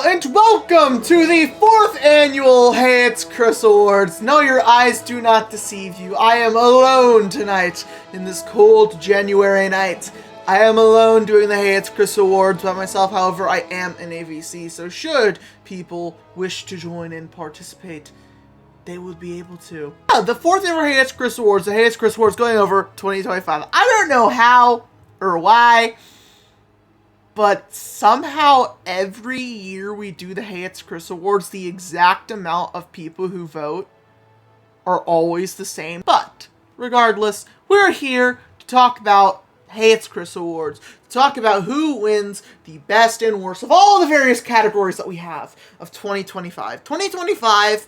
Hello and welcome to the 4th annual Hey It's Chris Awards. No, your eyes do not deceive you. I am alone tonight in this cold January night. I am alone doing the Hey It's Chris Awards by myself. However, I am an AVC, so should people wish to join and participate, they would be able to. The 4th annual Hey It's Chris Awards, the Hey It's Chris Awards going over 2025. I don't know how or why, but somehow every year we do the Hey It's Chris Awards, the exact amount of people who vote are always the same. But regardless, we're here to talk about Hey It's Chris Awards, to talk about who wins the best and worst of all the various categories that we have of 2025. 2025,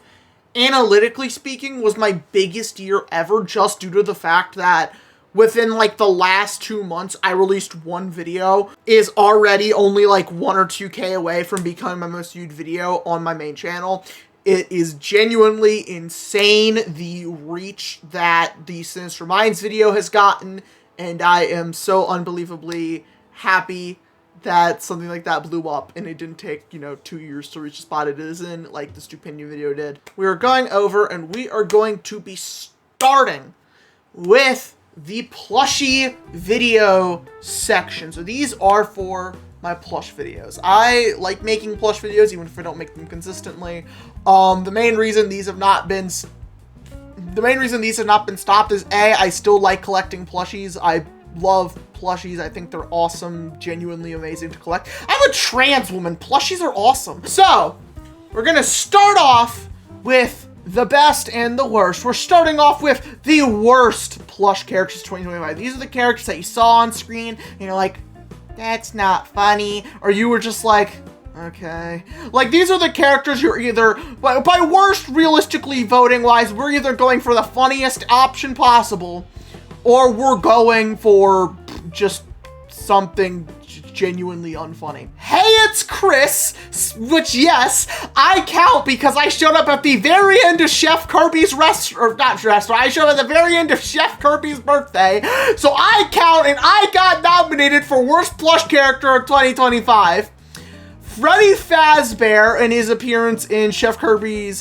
analytically speaking, was my biggest year ever, just due to the fact that within like the last 2 months, I released one video, is already only like 1 or 2K away from becoming my most viewed video on my main channel. It is genuinely insane, the reach that the Sinister Minds video has gotten, and I am so unbelievably happy that something like that blew up and it didn't take, 2 years to reach the spot it is in, like the Stupendium video did. We are going over and we are going to be starting with the plushie video section. So these are for my plush videos. I like making plush videos even if I don't make them consistently. The main reason these have not been stopped is A, I still like collecting plushies. I love plushies. I think they're awesome, genuinely amazing to collect. I'm a trans woman. Plushies are awesome. So we're gonna start off with the best and the worst. We're starting off with the worst plush characters 2025. These are the characters that you saw on screen and you're like, that's not funny. Or you were just like, okay. Like, these are the characters you're either, by worst realistically voting wise, we're either going for the funniest option possible, or we're going for just something genuinely unfunny. Hey, it's Chris, which yes, I count because I showed up at the very end of Chef Kirby's I showed up at the very end of Chef Kirby's birthday, so I count and I got nominated for worst plush character of 2025. Freddy Fazbear in his appearance in Chef Kirby's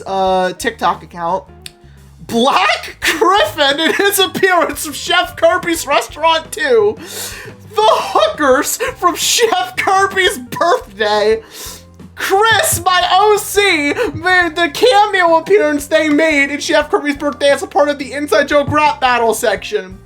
TikTok account. Black Griffin in his appearance from Chef Kirby's Restaurant 2. The hookers from Chef Kirby's birthday. Chris, my OC, made the cameo appearance they made in Chef Kirby's birthday as a part of the Inside Joke rap battle section.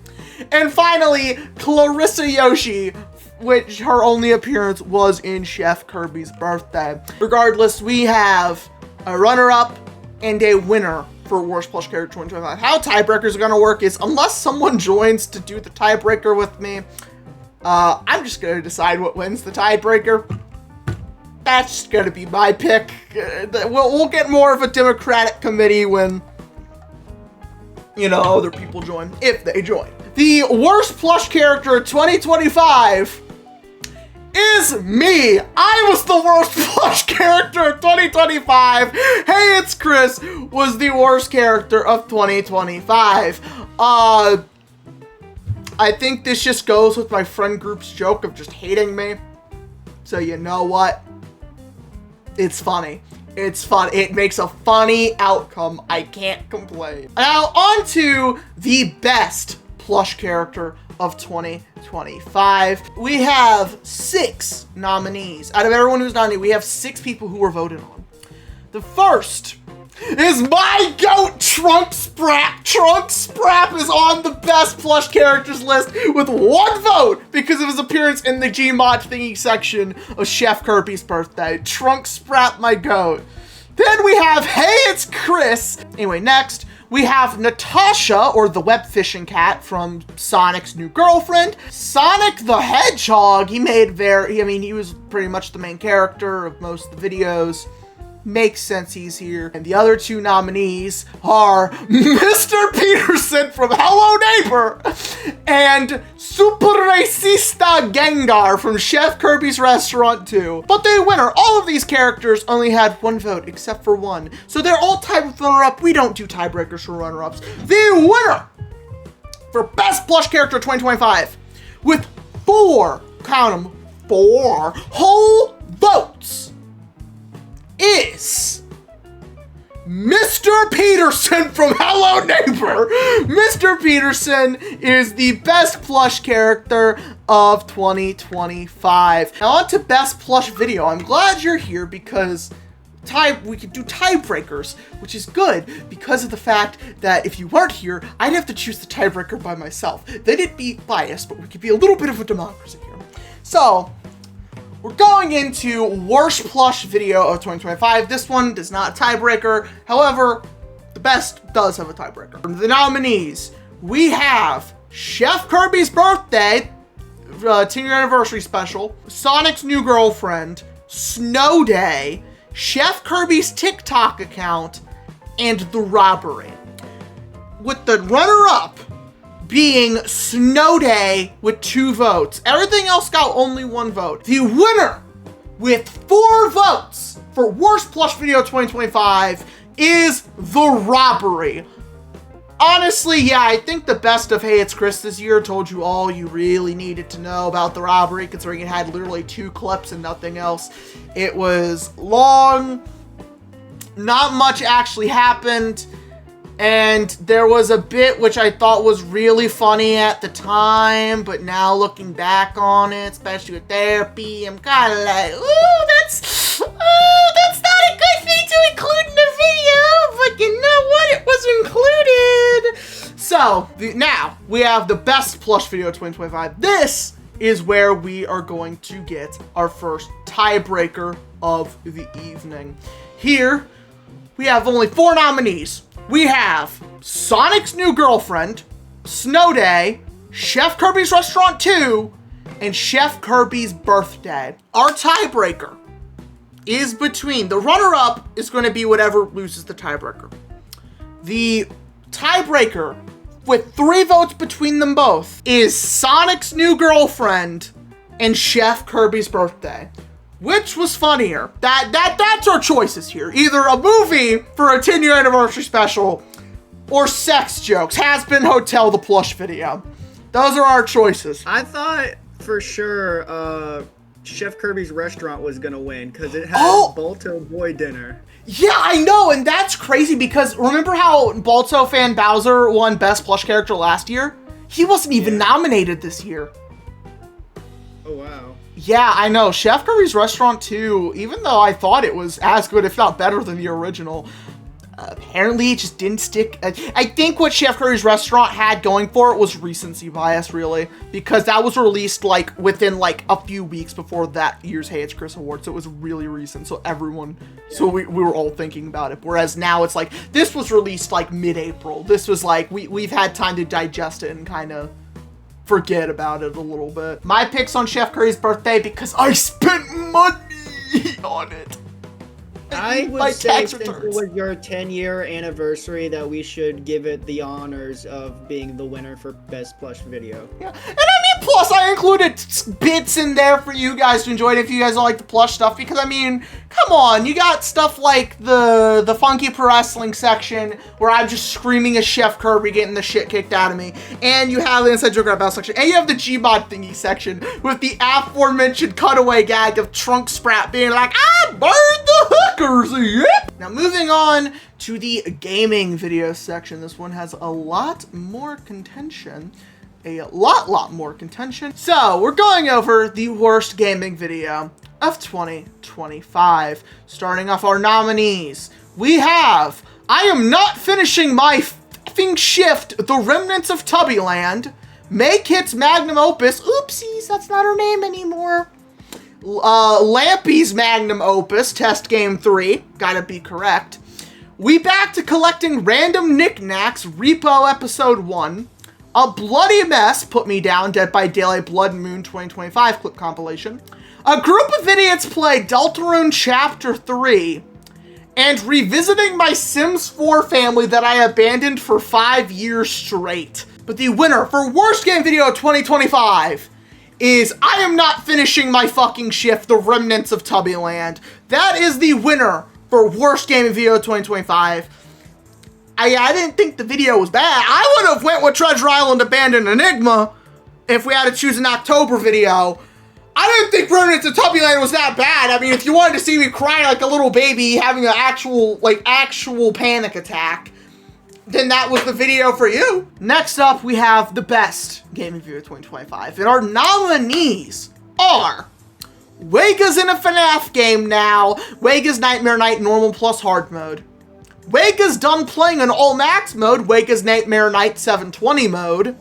And finally, Clarissa Yoshi, which her only appearance was in Chef Kirby's birthday. Regardless, we have a runner-up and a winner for worst plush character 2025. How tiebreakers are gonna work is, unless someone joins to do the tiebreaker with me, I'm just gonna decide what wins the tiebreaker. That's gonna be my pick. We'll get more of a democratic committee when, other people join, if they join. The worst plush character 2025 is me. I was the worst plush character of 2025. Hey, it's Chris was the worst character of 2025. I think this just goes with my friend group's joke of just hating me. So you know what? It's funny. It's fun. It makes a funny outcome. I can't complain. Now on to the best plush character of 2025. We have 6 nominees. Out of everyone who's nominated, we have 6 people who were voted on. The first is my goat, Trunk Sprap. Trunk Sprap is on the best plush characters list with 1 vote because of his appearance in the Gmod thingy section of Chef Kirby's birthday. Trunk Sprap, my goat. Then we have Hey, it's Chris. Anyway, next we have Natasha, or the web fishing cat from Sonic's New Girlfriend. Sonic the Hedgehog, he was pretty much the main character of most of the videos. Makes sense he's here. And the other 2 nominees are Mr. Peterson from Hello Neighbor and Super Racista Gengar from Chef Kirby's Restaurant 2. But the winner, all of these characters only had 1 vote except for 1. So they're all tied with runner-up. We don't do tiebreakers for runner-ups. The winner for best plush character 2025 with 4, count them, 4 whole votes is Mr. Peterson from Hello Neighbor. Mr. Peterson is the best plush character of 2025. Now on to best plush video. I'm glad you're here because we could do tiebreakers, which is good because of the fact that if you weren't here, I'd have to choose the tiebreaker by myself. Then it'd be biased, but we could be a little bit of a democracy here. So, we're going into worst plush video of 2025. This one does not tiebreaker. However, the best does have a tiebreaker. From the nominees, we have Chef Kirby's birthday, 10-year anniversary special, Sonic's new girlfriend, Snow Day, Chef Kirby's TikTok account, and the robbery. With the runner-up being Snow Day with 2 votes. Everything else got only 1 vote. The winner with 4 votes for worst plush video 2025 is the robbery. Honestly, yeah, I think the best of Hey It's Chris this year told you all you really needed to know about the robbery, considering it had literally 2 clips and nothing else. It was long, not much actually happened, and there was a bit which I thought was really funny at the time, but now looking back on it, especially with therapy, I'm kind of like, ooh, that's not a good thing to include in the video, but you know what? It was included. So, now we have the best plush video of 2025. This is where we are going to get our first tiebreaker of the evening. Here, we have only 4 nominees. We have Sonic's new girlfriend, Snow Day, Chef Kirby's Restaurant 2, and Chef Kirby's birthday. Our tiebreaker is between, the runner-up is going to be whatever loses the tiebreaker. The tiebreaker with 3 votes between them both is Sonic's new girlfriend and Chef Kirby's birthday. Which was funnier? That's our choices here. Either a movie for a 10-year anniversary special or sex jokes. Has Been Hotel, the plush video. Those are our choices. I thought for sure Chef Kirby's Restaurant was gonna win because it had Balto Boy Dinner. Yeah, I know, and that's crazy because remember how Balto Fan Bowser won Best Plush Character last year? He wasn't even nominated this year. Oh, wow. Yeah, I know. Chef Kirby's Restaurant 2, even though I thought it was as good, if not better than the original, apparently it just didn't stick. I think what Chef Curry's Restaurant had going for it was recency bias, really, because that was released like within like a few weeks before that year's Hey It's Chris Award, so it was really recent. So everyone, so we were all thinking about it. Whereas now it's like this was released like mid-April. This was like we've had time to digest it and kind of forget about it a little bit. My pick's on Chef Curry's birthday because I spent money on it. I would say since it was your 10-year anniversary that we should give it the honors of being the winner for Best Plush Video. Yeah, and I mean, plus I included bits in there for you guys to enjoy it if you guys don't like the plush stuff, because I mean, come on, you got stuff like the Funky Pro Wrestling section where I'm just screaming as Chef Kirby getting the shit kicked out of me, and you have the Inside Joker Battle section, and you have the Gmod thingy section with the aforementioned cutaway gag of Trunk Sprat being like, I burned the hookers, yep! Now moving on to the gaming video section, this one has a lot more contention. A lot more contention. So, we're going over the worst gaming video of 2025. Starting off our nominees, we have I Am Not Finishing My F***ing Shift, The Remnants of Tubbyland, Make Hits Magnum Opus, oopsies, that's not her name anymore, Lampy's Magnum Opus, Test Game 3, gotta be correct, We Back to Collecting Random Knickknacks, Repo Episode 1, A Bloody Mess, Put Me Down, Dead by Daylight Blood Moon 2025 clip compilation, A Group of Idiots Play Deltarune Chapter 3, and Revisiting My Sims 4 family that I abandoned for 5 years straight. But the winner for Worst Game Video 2025 is I Am Not Finishing My Fucking Shift, The Remnants of Tubbyland. That is the winner for Worst Gaming Video 2025. I didn't think the video was bad. I would have went with Treasure Island Abandoned Enigma if we had to choose an October video. I didn't think Remnants of Tubby Land was that bad. I mean, if you wanted to see me cry like a little baby having an actual panic attack, then that was the video for you. Next up, we have the best gaming video of 2025. And our nominees are Wega's in a FNAF game now, Wega's Nightmare Night Normal plus Hard mode, Wega's done playing in All Max mode, Wega's Nightmare Night 720 mode,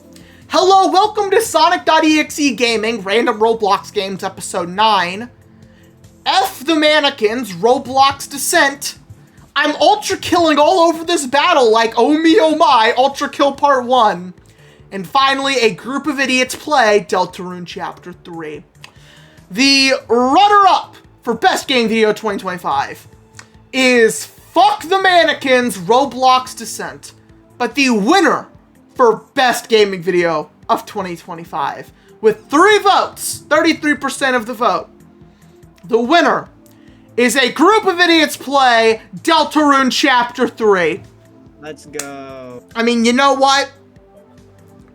hello, welcome to Sonic.exe Gaming, Random Roblox Games Episode 9, F the Mannequins, Roblox Descent, I'm ultra killing all over this battle like oh me oh my, Ultra Kill Part 1, and finally, a group of idiots play Deltarune Chapter 3. The runner-up for Best Game Video 2025 is Fuck the Mannequins, Roblox Descent. But the winner for Best Gaming Video of 2025, with 3 votes, 33% of the vote, the winner is a group of idiots play Deltarune Chapter 3. Let's go. I mean, you know what?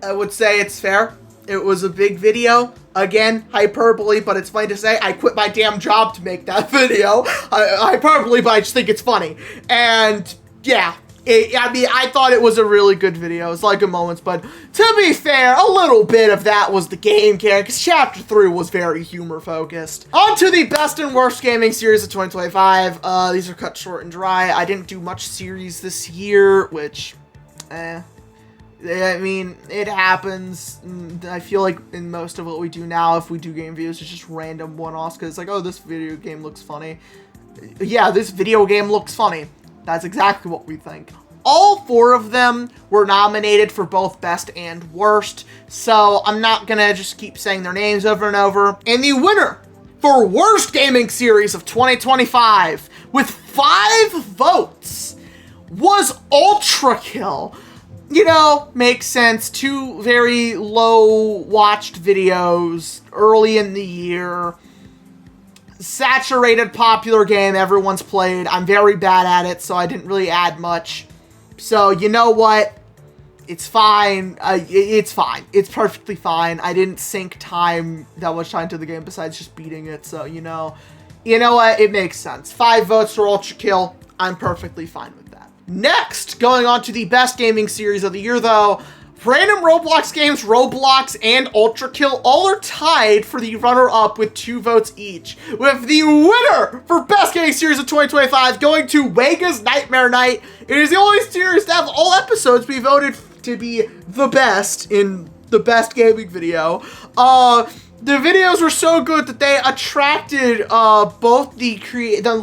I would say it's fair. It was a big video. Again, hyperbole, but it's funny to say. I quit my damn job to make that video. Hyperbole, but I just think it's funny. And yeah, I thought it was a really good video. It was like good moments, but to be fair, a little bit of that was the game character, because Chapter 3 was very humor-focused. On to the best and worst gaming series of 2025. These are cut short and dry. I didn't do much series this year, which, I mean, it happens. I feel like in most of what we do now, if we do game views, it's just random one-offs, because it's like, oh, this video game looks funny. Yeah, this video game looks funny. That's exactly what we think. All 4 of them were nominated for both best and worst, so I'm not gonna just keep saying their names over and over. And the winner for worst gaming series of 2025, with 5 votes, was Ultra Kill. You know, makes sense. 2 very low watched videos early in the year. Saturated popular game everyone's played. I'm very bad at it, so I didn't really add much. So, you know what? It's fine. It's fine. It's perfectly fine. I didn't sink that much time to the game besides just beating it, so, you know what? It makes sense. 5 votes for Ultra Kill. I'm perfectly fine with that. Next, going on to the best gaming series of the year, though, Random Roblox Games, Roblox, and Ultra Kill all are tied for the runner-up with 2 votes each, with the winner for Best Gaming Series of 2025 going to Wega's Nightmare Night. It is the only series to have all episodes be voted to be the best in the best gaming video. The videos were so good that they attracted both the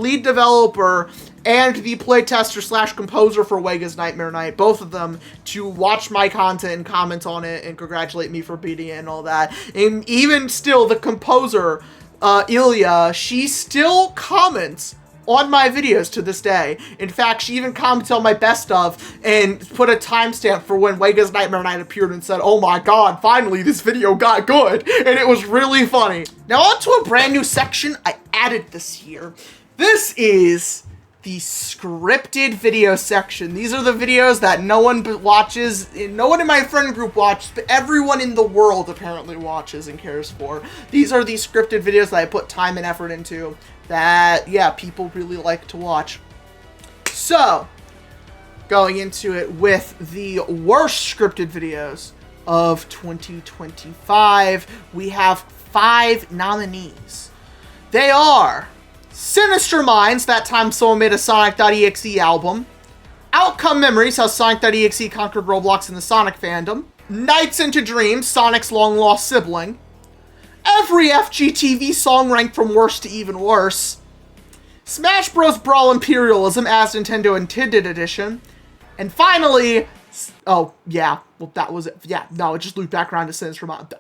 lead developer and the playtester / composer for Wega's Nightmare Night, both of them, to watch my content and comment on it and congratulate me for beating it and all that. And even still, the composer, Ilya, she still comments on my videos to this day. In fact, she even commented on my best of and put a timestamp for when Wega's Nightmare Night appeared and said, oh my god, finally this video got good. And it was really funny. Now on to a brand new section I added this year. This is the scripted video section. These are the videos that no one watches, no one in my friend group watches, but everyone in the world apparently watches and cares for. These are the scripted videos that I put time and effort into that, yeah, people really like to watch. So, going into it with the worst scripted videos of 2025, we have 5 nominees. They are Sinister Minds, that time someone made a Sonic.exe album. Outcome Memories, how Sonic.exe conquered Roblox in the Sonic fandom. Nights into Dreams, Sonic's long-lost sibling. Every FGTV song ranked from worst to even worse. Smash Bros. Brawl Imperialism as Nintendo Intended Edition. And finally, oh, yeah, well, that was it. Yeah, no, it just looped back around to Sinister Minds.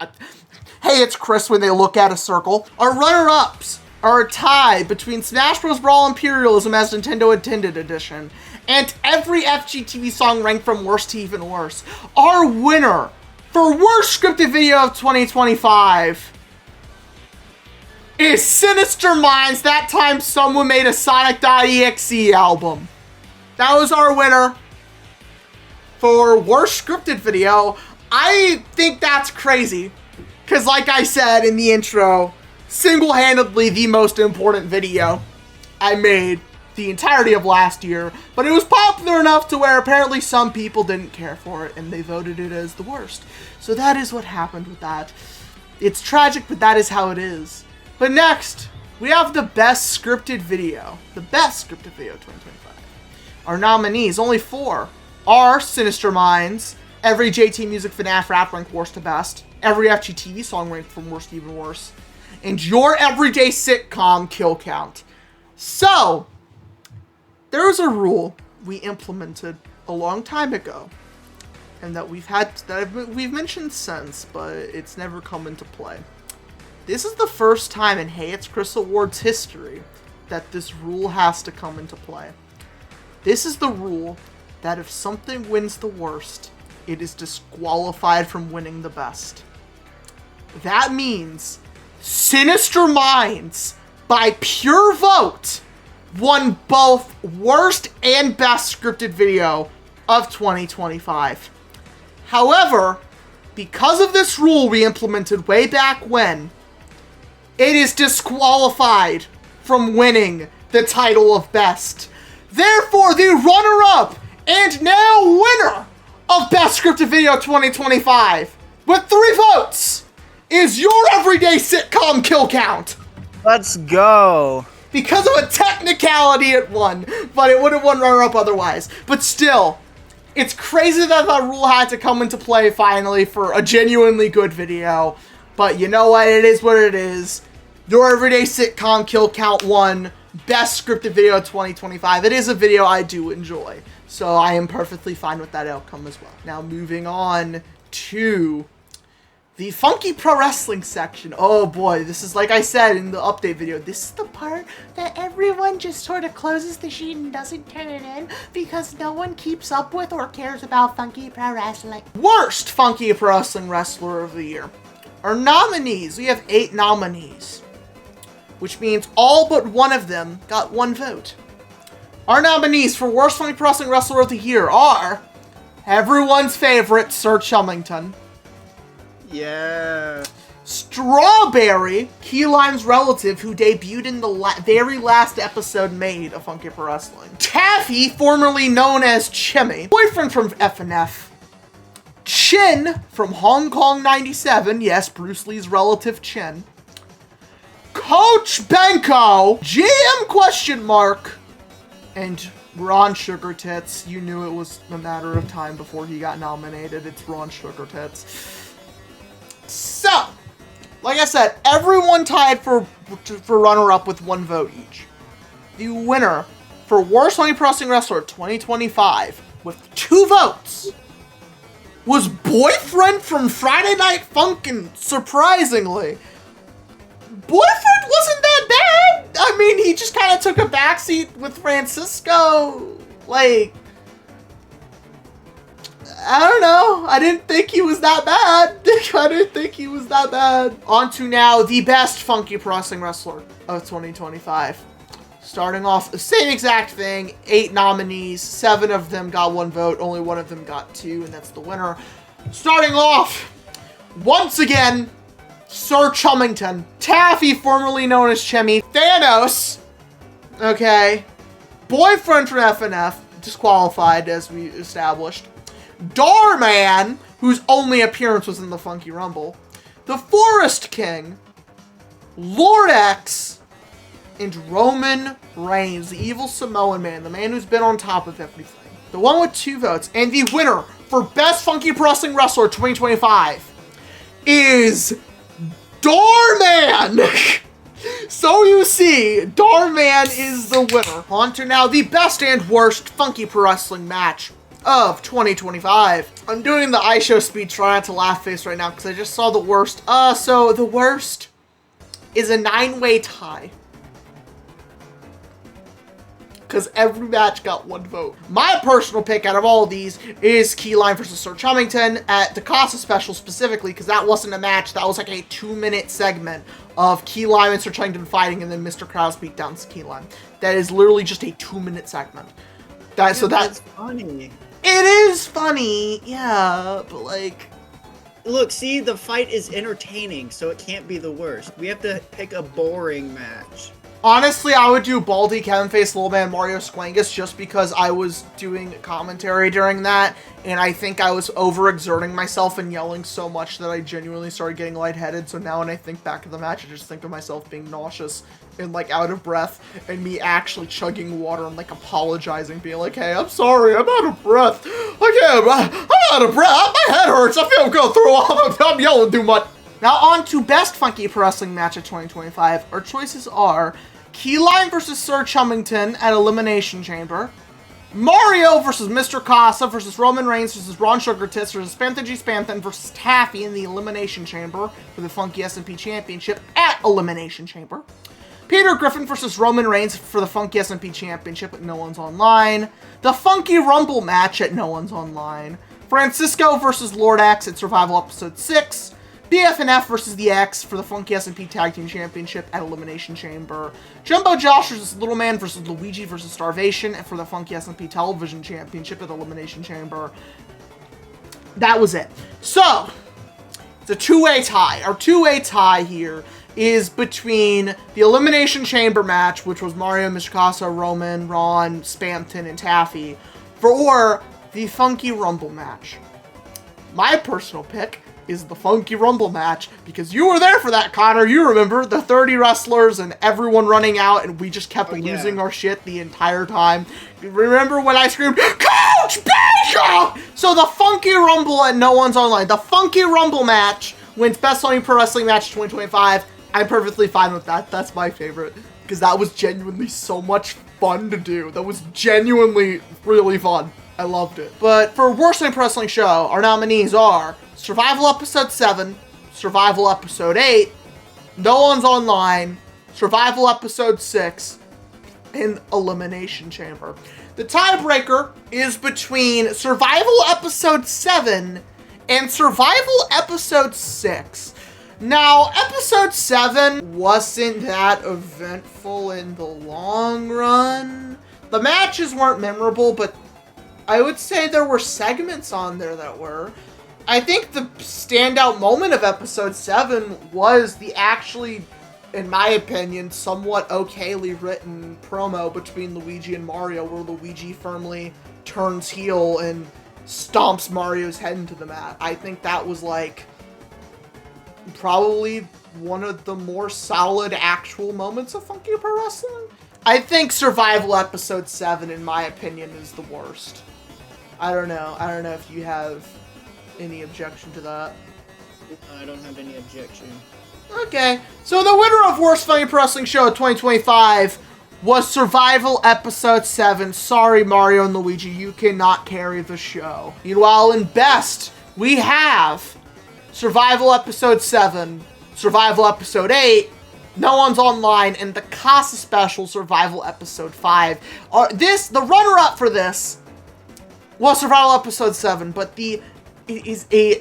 Hey, it's Chris when they look at a circle. Our runner-ups are a tie between Smash Bros. Brawl Imperialism as Nintendo Intended Edition and every FGTV song ranked from worst to even worse. Our winner for worst scripted video of 2025 is Sinister Minds, that time someone made a Sonic.exe album. That was our winner for worst scripted video. I think that's crazy, because like I said in the intro, single-handedly the most important video I made the entirety of last year, but it was popular enough to where apparently some people didn't care for it and they voted it as the worst. So that is what happened with that. It's tragic, but that is how it is. But next, we have the best scripted video. The best scripted video 2025. Our nominees, only 4, are Sinister Minds, every JT Music FNAF rap ranked worst to best, every FGTV song ranked from worst to even worse, and your everyday sitcom kill count. So, there's a rule we implemented a long time ago, and that we've mentioned since, but it's never come into play. This is the first time in Hey It's Chris Awards history that this rule has to come into play. This is the rule that if something wins the worst, it is disqualified from winning the best. That means Sinister Minds, by pure vote, won both worst and best scripted video of 2025. However, because of this rule we implemented way back when, it is disqualified from winning the title of best. Therefore, the runner-up and now winner of Best Scripted Video 2025 with 3 votes is your everyday sitcom kill count. Let's go. Because of a technicality it won, but it would have won runner-up otherwise. But still, it's crazy that that rule had to come into play finally for a genuinely good video. But you know what? It is what it is. Your everyday sitcom kill count won Best Scripted Video 2025. It is a video I do enjoy, so I am perfectly fine with that outcome as well. Now moving on to the Funky Pro Wrestling section. Oh boy, this is, like I said in the update video, this is the part that everyone just sort of closes the sheet and doesn't turn it in because no one keeps up with or cares about Funky Pro Wrestling. Worst Funky Pro Wrestling Wrestler of the Year. Our nominees, we have 8 nominees, which means all but one of them got 1 vote. Our nominees for Worst Funky Pro Wrestling Wrestler of the Year are everyone's favorite Sir Chummington. Yeah. Strawberry, Key Lime's relative who debuted in the very last episode made of Funky Pro Wrestling. Taffy, formerly known as Chimmy, boyfriend from FNF. Chin from Hong Kong 97, yes, Bruce Lee's relative Chin. Coach Benko, GM question mark, and Ron Sugar Tits. You knew it was a matter of time before he got nominated. It's Ron Sugar Tits. So, like I said, everyone tied for runner-up with 1 vote each. The winner for Worst Funky Pro Wrestling Wrestler 2025 with 2 votes was Boyfriend from Friday Night Funkin', surprisingly. Boyfriend wasn't that bad. I mean, he just kind of took a backseat with Francisco. Like, I don't know. I didn't think he was that bad. I didn't think he was that bad. On to now the best Funky Pro Wrestling Wrestler of 2025. Starting off, the same exact thing. 8 nominees. 7 of them got 1 vote. Only 1 of them got 2, and that's the winner. Starting off, once again, Sir Chummington. Taffy, formerly known as Chimmy. Thanos. Okay. Boyfriend from FNF. Disqualified, as we established. Darman, whose only appearance was in the Funky Rumble. The Forest King. Lord X. And Roman Reigns, the evil Samoan man. The man who's been on top of everything. The one with 2 votes. And the winner for Best Funky Pro Wrestling Wrestler 2025 is Darman! So you see, Darman is the winner. On to now the best and worst Funky Pro Wrestling match of 2025. I'm doing the iShow speed try not to laugh face right now because I just saw the worst. So the worst is a 9-way tie. Because every match got 1 vote. My personal pick out of all of these is Keyline versus Sir Chummington at the Casa special specifically, because that wasn't a match. That was like a 2-minute segment of Keyline and Sir Chummington fighting, and then Mr. Krause beat down Keyline. That is literally just a 2-minute segment. That's funny. It is funny, yeah, but like, look, see, the fight is entertaining, so it can't be the worst. We have to pick a boring match. Honestly, I would do Baldy, Kevin Face, Little Man, Mario Squangus just because I was doing commentary during that, and I think I was overexerting myself and yelling so much that I genuinely started getting lightheaded. So now when I think back to the match, I just think of myself being nauseous and like out of breath, and me actually chugging water and like apologizing, being like, "Hey, I'm sorry, I'm out of breath. I'm out of breath. My head hurts. I feel I'm gonna throw up. I'm yelling too much." Now on to Best Funky Pro Wrestling Match of 2025. Our choices are Keyline versus Sir Chummington at Elimination Chamber, Mario versus Mr. Casa versus Roman Reigns versus Ron Sugartits versus Spantha G. Spanthan versus Taffy in the Elimination Chamber for the Funky S&P Championship at Elimination Chamber, Peter Griffin versus Roman Reigns for the Funky S&P Championship at No One's Online, the Funky Rumble match at No One's Online, Francisco versus Lord X at Survival Episode 6, BF&F versus the X for the Funky S&P Tag Team Championship at Elimination Chamber, Jumbo Josh versus Little Man versus Luigi versus Starvation for the Funky S&P Television Championship at Elimination Chamber. That was it. So, it's a two-way tie. Our two-way tie here is between the Elimination Chamber match, which was Mario, Mr. Casa, Roman, Ron, Spamton, and Taffy, or the Funky Rumble match. My personal pick is the Funky Rumble match, because you were there for that, Connor. You remember the 30 wrestlers and everyone running out, and we just kept losing our shit the entire time. Remember when I screamed, "Coach Baker!" So the Funky Rumble at No One's Online. The Funky Rumble match wins Best Funky Pro Wrestling Match 2025. I'm perfectly fine with that. That's my favorite, because that was genuinely so much fun to do. That was genuinely really fun. I loved it. But for Worst Pro Wrestling Show, our nominees are Survival Episode 7, Survival Episode 8, No One's Online, Survival Episode 6, and Elimination Chamber. The tiebreaker is between Survival Episode 7 and Survival Episode 6. Now, Episode 7 wasn't that eventful in the long run. The matches weren't memorable, but I would say there were segments on there that were. I think the standout moment of Episode 7 was the actually, in my opinion, somewhat okayly written promo between Luigi and Mario, where Luigi firmly turns heel and stomps Mario's head into the mat. I think that was like probably one of the more solid actual moments of Funky Pro Wrestling. I think Survival Episode 7, in my opinion, is the worst. I don't know if you have any objection to that. I don't have any objection. Okay, so the winner of Worst Funny Pro Wrestling Show of 2025 was Survival Episode 7. Sorry, Mario and Luigi, you cannot carry the show. Meanwhile, in Best, we have Survival Episode 7, Survival Episode 8, No One's Online, and the Casa Special Survival Episode 5. The runner-up for this was Survival Episode 7, but it is a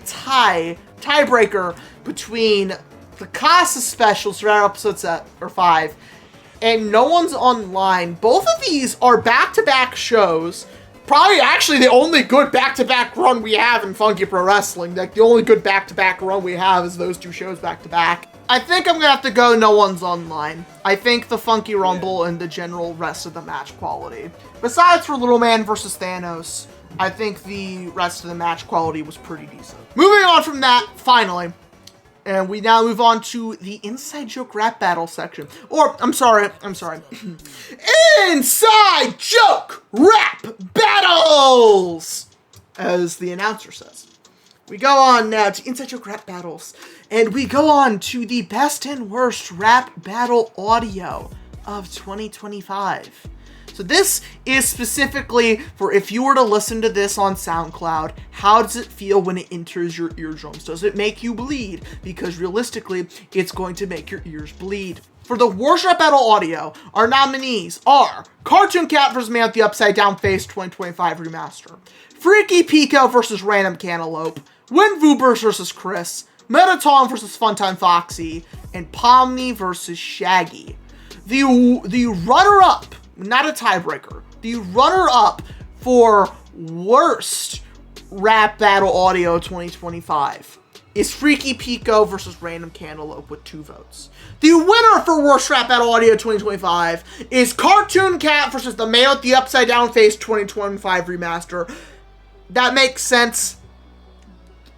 tiebreaker between the Casa Special Survival Episode 5 and No One's Online. Both of these are back-to-back shows. Probably actually the only good back-to-back run we have in Funky Pro Wrestling. Like, the only good back-to-back run we have is those two shows back-to-back. I think I'm gonna have to go No One's Online. I think the Funky Rumble and the general rest of the match quality. Besides for Little Man versus Thanos, I think the rest of the match quality was pretty decent. Moving on from that, finally, and we now move on to the Inside Joke Rap Battle section. I'm sorry. Inside Joke Rap Battles! As the announcer says. We go on now to Inside Joke Rap Battles, and we go on to the best and worst rap battle audio of 2025. So this is specifically for if you were to listen to this on SoundCloud, how does it feel when it enters your eardrums? Does it make you bleed? Because realistically, it's going to make your ears bleed. For the worst rap battle audio, our nominees are Cartoon Cat vs. Man with the Upside Down Face 2025 Remaster, Freaky Pico vs. Random Cantaloupe, Win Voobers vs. Chris, Metatom vs. Funtime Foxy, and Pomni vs. Shaggy. The runner-up, not a tiebreaker, the runner-up for worst rap battle audio 2025 is Freaky Pico versus Random Cantaloupe with 2 votes. The winner for Worst Rap Battle Audio 2025 is Cartoon Cat versus the Man with the Upside Down Face 2025 Remaster. That makes sense.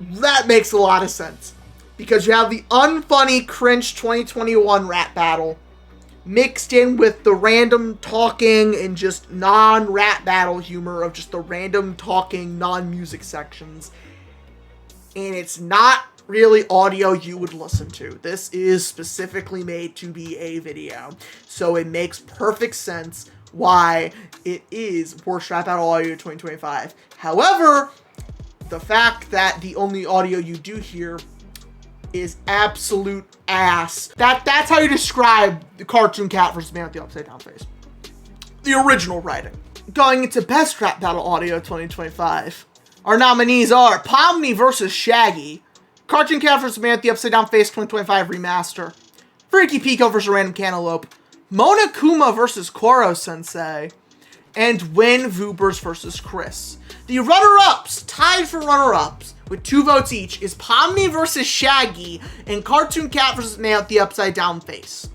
That makes a lot of sense. Because you have the unfunny cringe 2021 rap battle mixed in with the random talking and just non-rap battle humor of just the random talking non-music sections. And it's not really audio you would listen to. This is specifically made to be a video. So it makes perfect sense why it is Worst Rap Battle Audio 2025. However, the fact that the only audio you do hear is absolute ass. That's how you describe the Cartoon Cat versus Man with the Upside Down Face. The original writing. Going into Best Rap Battle Audio 2025. Our nominees are Pomni versus Shaggy, Cartoon Cat versus Man with the Upside Down Face 2025 Remaster, Freaky Pico versus Random Cantaloupe, Monokuma versus Koro Sensei, and Win Voobers versus Chris. The runner-ups, tied for runner-ups, with 2 votes each, is Pomni versus Shaggy and Cartoon Cat versus Man with the Upside Down Face.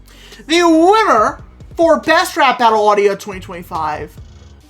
The winner for Best Rap Battle Audio 2025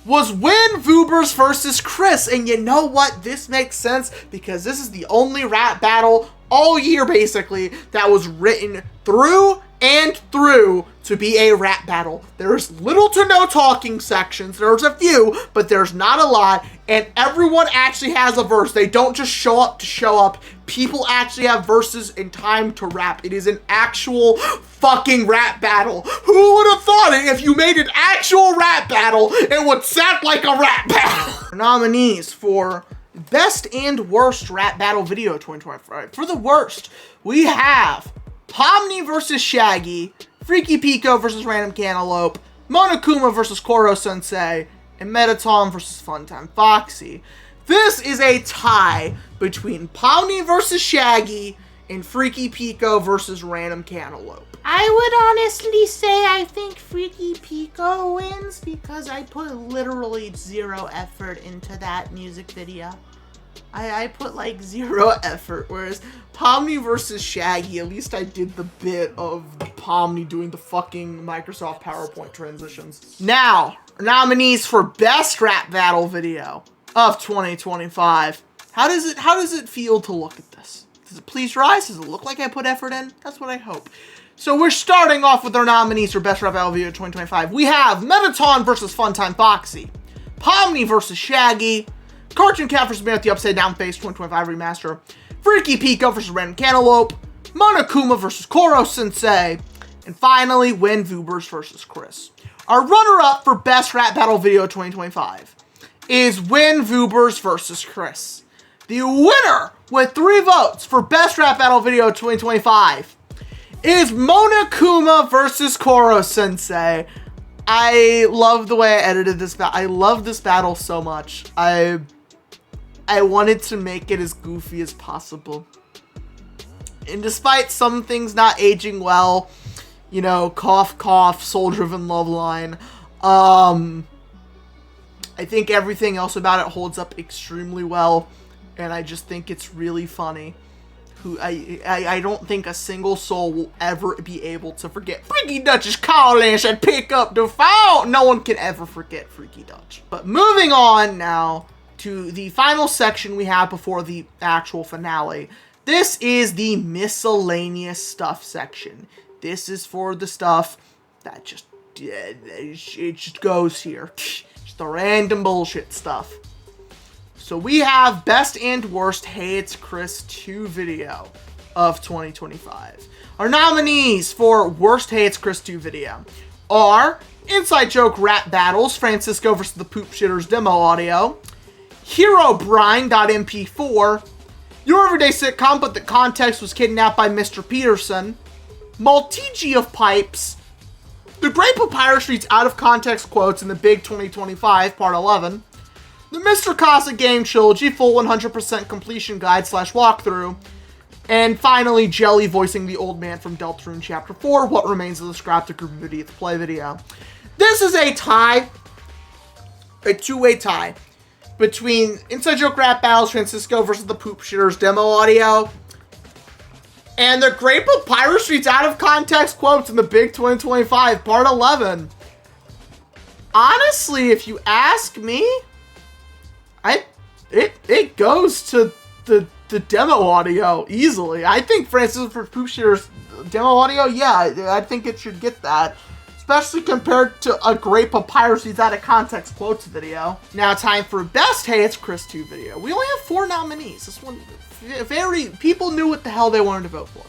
was Win Voobers versus Chris. And you know what? This makes sense because this is the only rap battle all year, basically, that was written through and through to be a rap battle. There's little to no talking sections. There's a few, but there's not a lot. And everyone actually has a verse. They don't just show up to show up. People actually have verses and time to rap. It is an actual fucking rap battle. Who would have thought it if you made an actual rap battle, it would sound like a rap battle? Nominees for Best and Worst Rap Battle Video 2025. For the worst, we have Pomni versus Shaggy, Freaky Pico versus Random Cantaloupe, Monokuma versus Koro Sensei, and Metatom versus Funtime Foxy. This is a tie between Pomni versus Shaggy and Freaky Pico versus Random Cantaloupe. I would honestly say I think Freaky Pico wins because I put literally 0 effort into that music video. I put like 0 effort, whereas Pomni versus Shaggy, at least I did the bit of Pomni doing the fucking Microsoft PowerPoint transitions. Now, nominees for Best Rap Battle Video of 2025. How does it feel to look at this? Does it please your eyes? Does it look like I put effort in? That's what I hope. So we're starting off with our nominees for Best Rap Battle Video 2025. We have Metaton versus Funtime Foxy, Pomni versus Shaggy, Cartoon Cat versus Man with the Upside Down Face 2025 Remaster, Freaky Pico versus Random Cantaloupe, Monokuma versus Koro Sensei, and finally Win Voobers versus Chris. Our runner-up for Best Rap Battle Video 2025 is Win Voobers versus Chris. The winner with 3 votes for Best Rap Battle Video 2025 is Monokuma versus Koro Sensei. I love the way I edited this battle. I love this battle so much. I wanted to make it as goofy as possible. And despite some things not aging well, you know, cough, cough, soul-driven love line, I think everything else about it holds up extremely well. And I just think it's really funny. I don't think a single soul will ever be able to forget Freaky Dutch is calling, should pick up the phone. No one can ever forget Freaky Dutch. But moving on now to the final section we have before the actual finale. This is the miscellaneous stuff section. This is for the stuff that it just goes here. Just the random bullshit stuff. So we have Best and Worst HeyyItsKris 2 video of 2025. Our nominees for Worst HeyyItsKris 2 video are Inside Joke Rap Battles, Francisco vs. the Poop Shitters demo audio, HeroBrine.mp4, Your Everyday Sitcom but the context was kidnapped by Mr. Peterson, Maltigi of Pipes, The Great Papyrus Street's Out of Context Quotes in the Big 2025 Part 11, the Mr. Casa Game Trilogy Full 100% Completion Guide / Walkthrough, and finally Jelly voicing the old man from Deltarune Chapter 4, What Remains of the Scrap the Group of Idiot Play video. This is a tie, a 2-way tie, between Inside Joke Rap Battles, Francisco vs. the Poop Shitters demo audio, And the Great Papyrus Out of Context Quotes in the Big 2025, Part 11. Honestly, if you ask me, it goes to the demo audio easily. I think Francis for Poop Shooter's demo audio, yeah, I think it should get that. Especially compared to a Great Papyrus Out of Context Quotes video. Now time for Best Hey It's Chris 2 video. We only have 4 nominees. This one, people knew what the hell they wanted to vote for.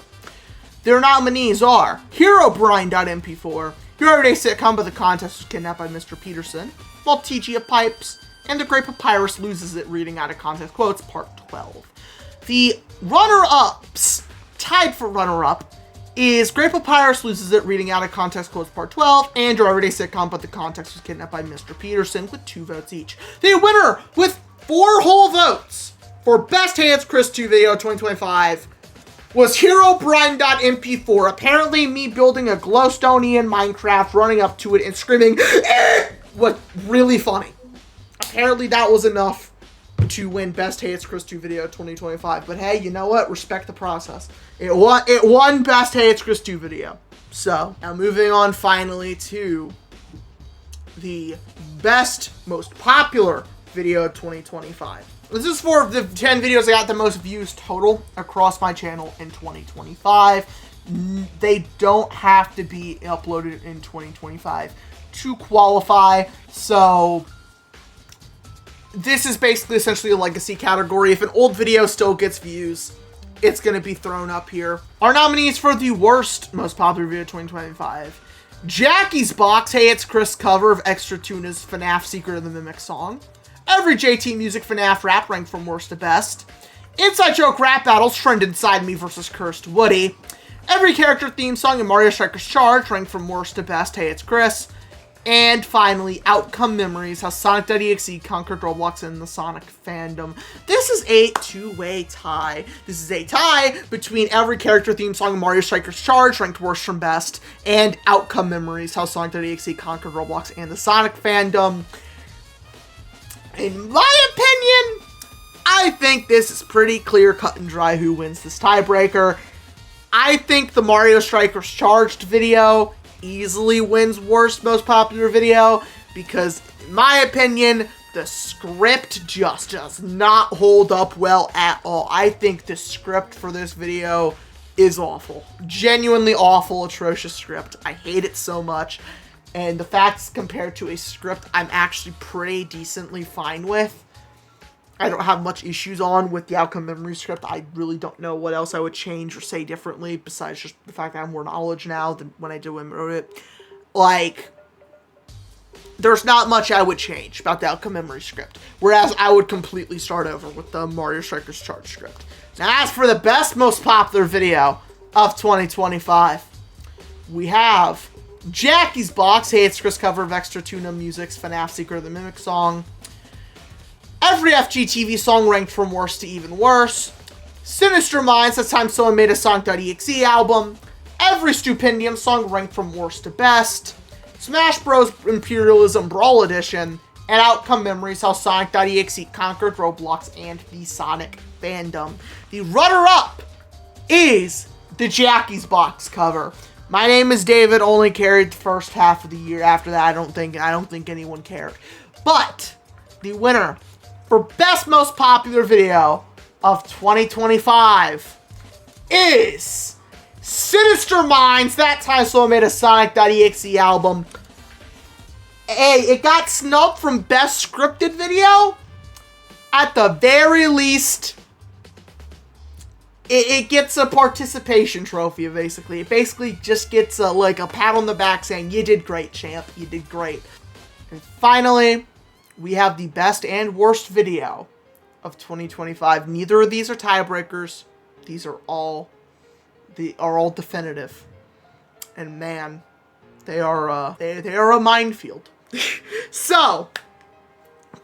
Their nominees are HeroBrine.mp4, Your Everyday Sitcom, but the contest was kidnapped by Mr. Peterson, Multigia Pipes, and The Great Papyrus Loses It Reading Out of Context Quotes, Part 12. The runner-ups, tied for runner-up, is Great Papyrus Loses It Reading Out of Context Quotes, Part 12, and Your Everyday Sitcom, but the context was kidnapped by Mr. Peterson, with 2 votes each. The winner, with 4 whole votes, for Best Hey It's Chris 2 video 2025, was HeroBrine.mp4. Apparently, me building a glowstone in Minecraft, running up to it and screaming, was really funny. Apparently, that was enough to win Best Hey It's Chris 2 video 2025. But hey, you know what? Respect the process. It won Best Hey It's Chris 2 video. So, now moving on finally to the best, most popular video 2025. This is for the 10 videos that got the most views total across my channel in 2025. They don't have to be uploaded in 2025 to qualify. So this is basically essentially a legacy category. If an old video still gets views, it's going to be thrown up here. Our nominees for the worst, most popular video 2025. Jackie's Box, Hey It's Chris cover of Extra Tuna's FNAF Secret of the Mimic song. Every JT Music FNAF rap ranked from worst to best. Inside Joke rap battles, Trend Inside Me versus Cursed Woody. Every character theme song in Mario Strikers Charge ranked from worst to best, Hey It's Chris. And finally, Outcome Memories, how Sonic.exe conquered Roblox in the Sonic fandom. This is a two-way tie. This is a tie between every character theme song in Mario Strikers Charge ranked worst from best, and Outcome Memories, how Sonic.exe conquered Roblox and the Sonic fandom. In my opinion, I think this is pretty clear, cut and dry who wins this tiebreaker. I think the Mario Strikers Charged video easily wins worst most popular video because, in my opinion, the script just does not hold up well at all. I think the script for this video is awful. Genuinely awful, atrocious script. I hate it so much. And the facts compared to a script I'm actually pretty decently fine with. I don't have much issues on with the Outcome Memory script. I really don't know what else I would change or say differently besides just the fact that I have more knowledge now than when I did when I wrote it. Like, there's not much I would change about the Outcome Memory script. Whereas I would completely start over with the Mario Strikers Charge script. Now, as for the best, most popular video of 2025, we have Jackie's Box, Hey It's Chris cover of Extra Tuna Music's FNAF Secret of the Mimic song. Every FGTV song ranked from worst to even worse. Sinister Minds, that's time someone made a Sonic.exe album. Every Stupendium song ranked from worst to best. Smash Bros. Imperialism Brawl Edition. And Outcome Memories, how Sonic.exe conquered Roblox and the Sonic fandom. The runner-up is the Jackie's Box cover. My Name is David only carried the first half of the year. After that, I don't think anyone cared. But the winner for best most popular video of 2025 is Sinister Minds. That time someone made a Sonic.exe album. Hey, it got snubbed from best scripted video. At the very least, it gets a participation trophy, basically. It basically just gets like a pat on the back saying, you did great, champ. You did great. And finally, we have the best and worst video of 2025. Neither of these are tiebreakers. These are all definitive. And man, they are a minefield. So,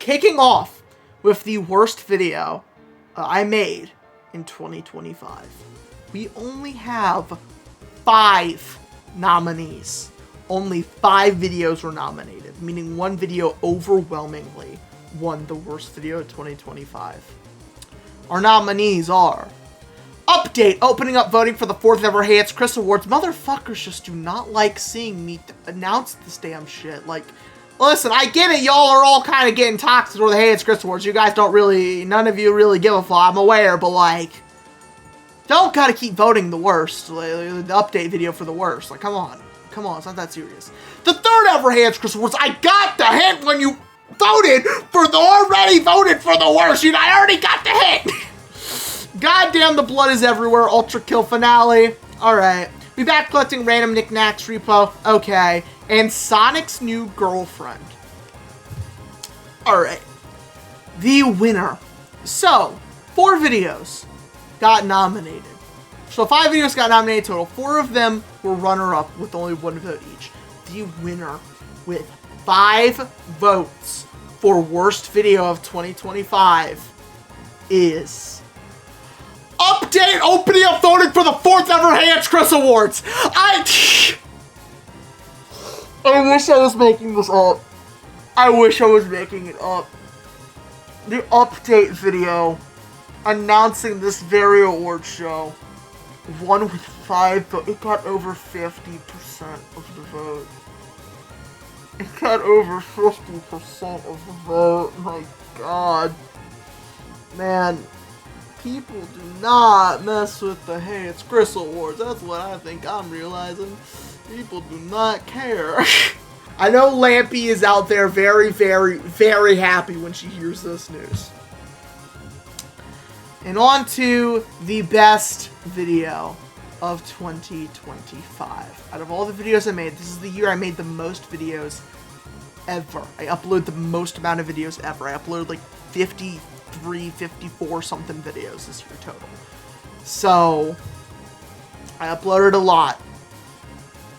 kicking off with the worst video I made in 2025. We only have 5 nominees. Only 5 videos were nominated, meaning one video overwhelmingly won the worst video of 2025. Our nominees are Update, opening up voting for the 4th ever Hey It's Chris Awards. Motherfuckers just do not like seeing me announce this damn shit. Like, listen, I get it, y'all are all kind of getting toxic for the Hey It's Chris Awards. You guys don't really, none of you really give a fuck, I'm aware, but like, don't gotta keep voting the worst. The update video for the worst. Like, come on. Come on, it's not that serious. The 3rd ever Hey It's Chris Awards. I got the hint when you voted for the already voted for the worst. You know, I already got the hint. Goddamn, the blood is everywhere. Ultra Kill finale. Alright. We back collecting random knickknacks repo. Okay. And Sonic's new girlfriend. Alright. The winner. So, 4 videos got nominated. So 5 videos got nominated total. 4 of them were runner-up with only 1 vote each. The winner with 5 votes for worst video of 2025 is... Update opening up voting for the 4th ever Hey It's Chris Awards. I wish I was making this up. I wish I was making it up. The update video announcing this very award show won with 5 votes. It got over 50% of the vote. It got over 50% of the vote. My God. Man. People do not mess with the Hey It's Chris Awards. That's what I think I'm realizing. People do not care. I know Lampy is out there very, very, very happy when she hears this news. And on to the best video of 2025. Out of all the videos I made, this is the year I made the most videos ever. I uploaded the most amount of videos ever. I uploaded like 54 something videos this year total. So, I uploaded a lot.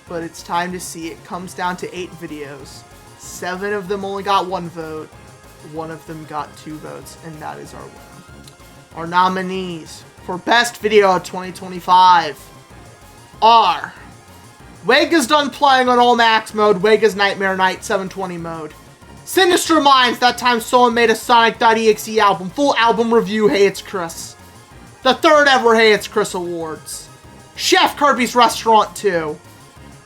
But it's time to see. It comes down to 8 videos. 7 of them only got 1 vote. 1 of them got 2 votes. And that is our winner. Our nominees for Best Video of 2025 are Wega's done playing on all max mode. Wega's Nightmare Night 720 mode. Sinister Minds, that time someone made a Sonic.exe album. Full album review, Hey It's Chris. The 3rd ever Hey It's Chris Awards. Chef Kirby's Restaurant 2.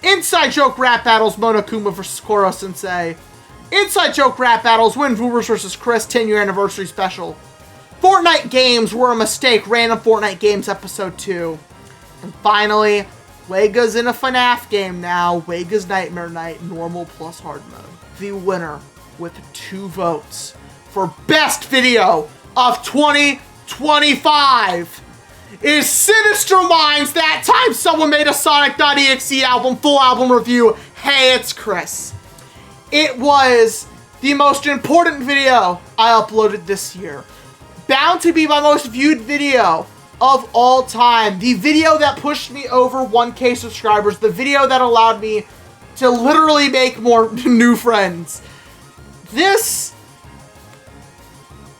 Inside Joke Rap Battles, Monokuma vs. Koro Sensei. Inside Joke Rap Battles, Win Boomers vs. Chris 10-year anniversary special. Fortnite Games Were a Mistake, Random Fortnite Games Episode 2. And finally, Wega's in a FNAF game now. Wega's Nightmare Night, Normal plus Hard mode. The winner with 2 votes for Best Video of 2025 is Sinister Minds. That time someone made a Sonic.exe album, full album review. Hey, it's Chris. It was the most important video I uploaded this year. Bound to be my most viewed video of all time. The video that pushed me over 1K subscribers. The video that allowed me to literally make more new friends. This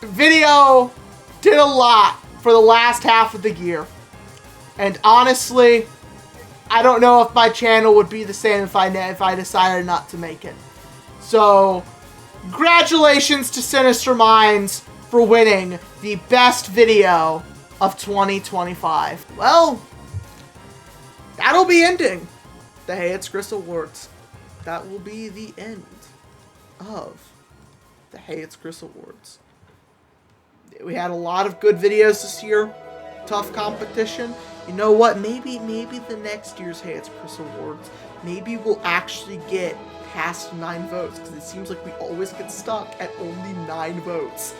video did a lot for the last half of the year. And honestly, I don't know if my channel would be the same if I decided not to make it. So, congratulations to Sinister Minds for winning the best video of 2025. Well, that'll be ending the Hey It's Chris Awards. That will be the end of the Hey It's Chris Awards. We had a lot of good videos this year. Tough competition. You know what? Maybe the next year's Hey It's Chris Awards, maybe we'll actually get past 9 votes, because it seems like we always get stuck at only 9 votes.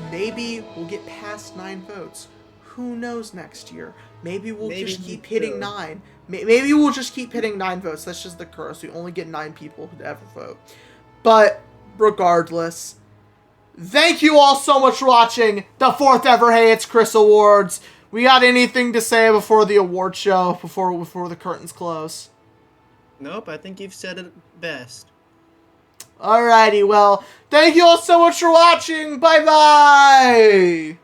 Maybe we'll get past 9 votes. Who knows next year? Maybe we'll just keep hitting 9. Maybe we'll just keep hitting 9 votes. That's just the curse. We only get 9 people who ever vote. But regardless, thank you all so much for watching the 4th ever Hey It's Chris Awards. We got anything to say before the award show, before the curtains close? Nope, I think you've said it best. Alrighty, well, thank you all so much for watching. Bye-bye!